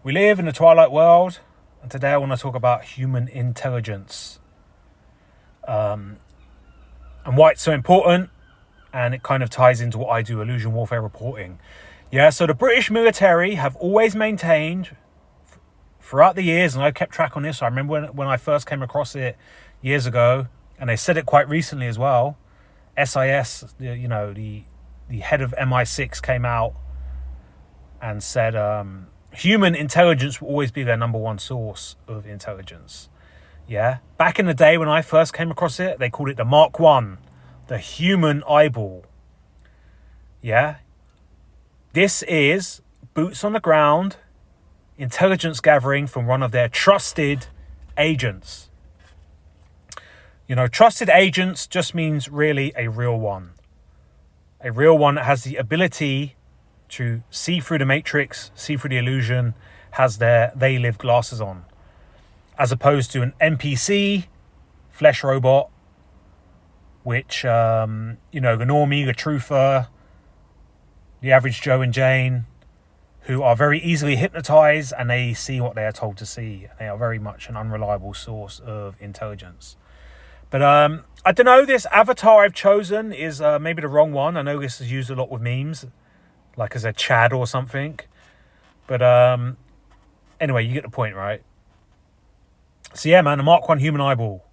We live in a twilight world, and today I want to talk about human intelligence. And why it's so important, and it kind of ties into what I do, illusion warfare reporting. Yeah, so the British military have always maintained throughout the years, and I kept track on this. I remember when I first came across it years ago, and they said it quite recently as well. SIS, the head of MI6 came out and said human intelligence will always be their number one source of intelligence. Yeah, back in the day when I first came across it, they called it the Mark 1, the human eyeball. Yeah, this is boots on the ground intelligence gathering from one of their trusted agents. Trusted agents just means really a real one. A real one that has the ability to see through the matrix, see through the illusion, has their they live glasses on. As opposed to an NPC, flesh robot, which, the normie, the truther, the average Joe and Jane, who are very easily hypnotized and they see what they are told to see. They are very much an unreliable source of intelligence. But I don't know, this avatar I've chosen is maybe the wrong one. I know this is used a lot with memes, like as a Chad or something. But anyway, you get the point, right? So yeah, man, the Mark 1 human eyeball.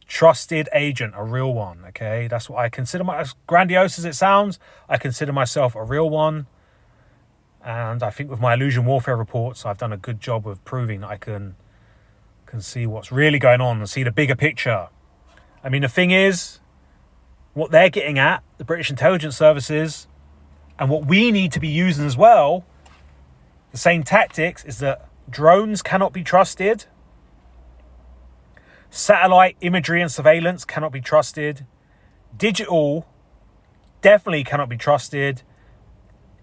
Trusted agent, a real one, okay? That's what I consider, as grandiose as it sounds, I consider myself a real one. And I think with my illusion warfare reports, I've done a good job of proving that I can see what's really going on and see the bigger picture. I mean, the thing is, what they're getting at, the British intelligence services, and what we need to be using as well, the same tactics, is that drones cannot be trusted. Satellite imagery and surveillance cannot be trusted. Digital definitely cannot be trusted.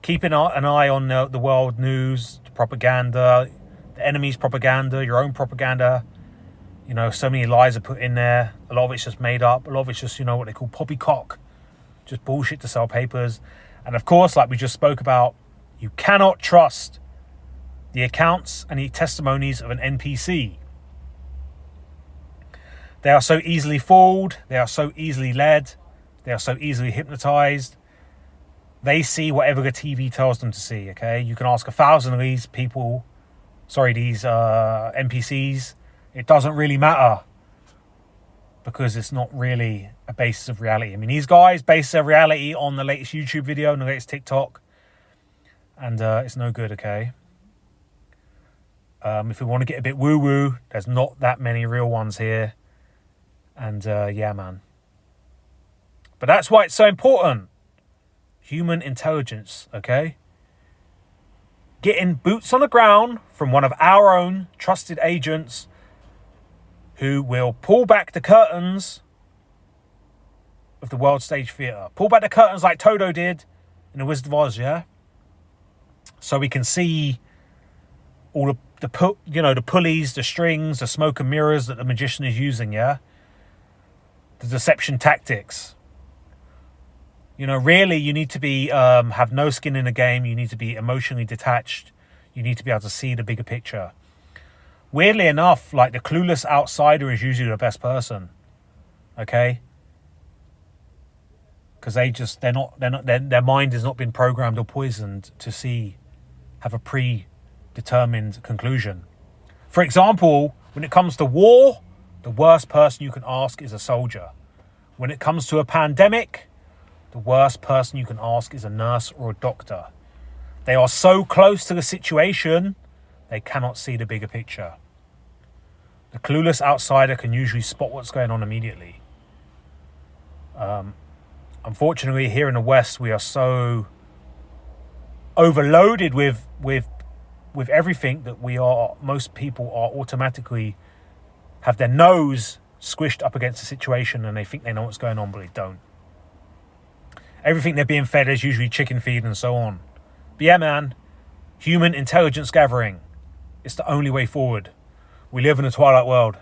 Keeping an eye on the world news, the propaganda, the enemy's propaganda, your own propaganda. So many lies are put in there. A lot of it's just made up. A lot of it's just, what they call poppycock. Just bullshit to sell papers. And of course, like we just spoke about, you cannot trust the accounts and the testimonies of an NPC. They are so easily fooled. They are so easily led. They are so easily hypnotized. They see whatever the TV tells them to see, okay? You can ask 1,000 of these people, these NPCs. It doesn't really matter because it's not really a basis of reality. I mean, these guys base their reality on the latest YouTube video and the latest TikTok, and it's no good, okay? If we want to get a bit woo-woo, there's not that many real ones here. And yeah, man. But that's why it's so important. Human intelligence, okay? Getting boots on the ground from one of our own trusted agents who will pull back the curtains of the world stage theatre. Pull back the curtains like Toto did in The Wizard of Oz, yeah? So we can see all the pulleys, the strings, the smoke and mirrors that the magician is using, yeah? The deception tactics. Really, you need to be have no skin in the game. You need to be emotionally detached. You need to be able to see the bigger picture. Weirdly enough, like the clueless outsider is usually the best person. Okay, because their mind has not been programmed or poisoned to have a predetermined conclusion. For example, when it comes to war, the worst person you can ask is a soldier. When it comes to a pandemic, the worst person you can ask is a nurse or a doctor. They are so close to the situation, they cannot see the bigger picture. The clueless outsider can usually spot what's going on immediately. Unfortunately, here in the West, we are so overloaded with everything that most people are automatically have their nose squished up against the situation and they think they know what's going on, but they don't. Everything they're being fed is usually chicken feed and so on. But yeah, man, human intelligence gathering. It's the only way forward. We live in a twilight world.